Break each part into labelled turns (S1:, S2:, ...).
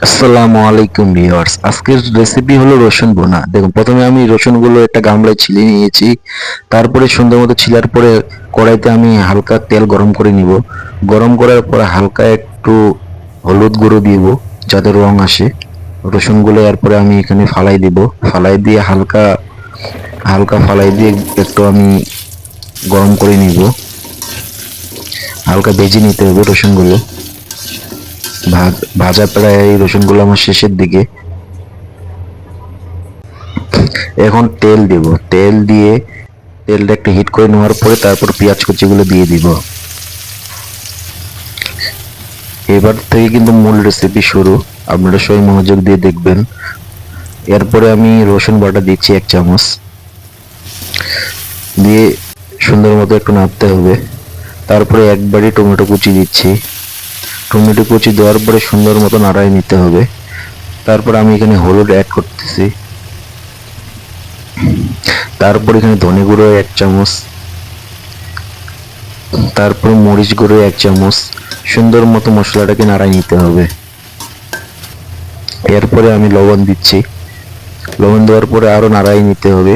S1: আসসালামু আলাইকুম ভিউয়ার্স, আজকের রেসিপি হলো রসুন ভুনা। দেখুন, প্রথমে আমি রসুনগুলো একটা গামলায় ছিলে নিয়েছি। তারপরে সুন্দর মতো ছিলার পরে কড়াইতে আমি হালকা তেল গরম করে নিব। গরম করার পরে হালকা একটু হলুদ গুঁড়ো দিব যাতে রং আসে। রসুনগুলো এরপরে আমি এখানে ফালাই দিব। ফালাই দিয়ে হালকা হালকা ফালাই দিয়ে একটু আমি গরম করে নিব। হালকা ভেজে নিতে হবে রসুনগুলো। ভাজা প্রায় এই রসুনগুলো আমার শেষের দিকে। এখন তেল দেব। তেল দিয়ে তেলটা একটু হিট করে নেওয়ার পরে তারপর পেঁয়াজ কুচিগুলো দিয়ে দিব। এবার থেকে কিন্তু মূল রেসিপি শুরু, আপনারা সবাই মনোযোগ দিয়ে দেখবেন। এরপরে আমি রসুন বাটা দিচ্ছি 1 চামচ, দিয়ে সুন্দর মতো একটু নাড়তে হবে। তারপরে একবারই টমেটো কুচি দিচ্ছি। টমেটো কুচি দেওয়ার পরে সুন্দর মতো নাড়াই নিতে হবে। তারপর আমি এখানে হলুদ অ্যাড করতেছি। তারপর এখানে ধনে গুঁড়ো 1 চামচ, তারপর মরিচ গুঁড়ো 1 চামচ। সুন্দর মতো মশলাটাকে নাড়াই নিতে হবে। এরপরে আমি লবণ দিচ্ছি। লবণ দেওয়ার পরে আরো নাড়াই নিতে হবে।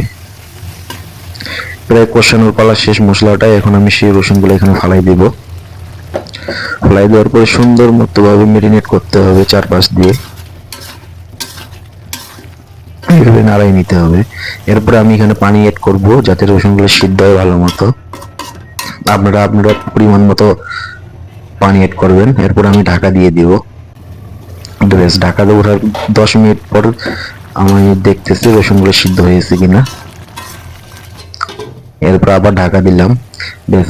S1: প্রায় কষানোর পালা শেষ মশলাটা। এখন আমি সেই রসুনগুলো এখানে ফালাই দিব। ফালাই দেওয়ার পরে সুন্দর মতো ভাবে মেরিনেট করতে হবে চারপাশ দিয়ে। এইভাবে নাড়াই নিতে হবে। এরপরে আমি এখানে পানি অ্যাড করব যাতে রসুনগুলো সিদ্ধ হয় ভালো মতো। আপনারা আপনারা পরিমাণ মতো পানি অ্যাড করবেন। এরপর আমি ঢাকা দিয়ে দিব। ঢাকা দেবো। 10 মিনিট পর আমি দেখতেছি রসুনগুলো সিদ্ধ হয়েছে কিনা। এরপর আবার ঢাকা দিলাম।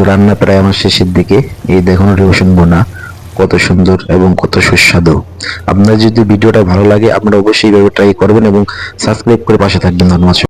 S1: রান্না প্রায় আমার শেষের দিকে। এই দেখুন রসুন ভুনা কত সুন্দর এবং কত সুস্বাদু। আপনার যদি ভিডিওটা ভালো লাগে আপনারা অবশ্যই এইভাবে ট্রাই করবেন এবং সাবস্ক্রাইব করে পাশে থাকবেন। ধন্যবাদ।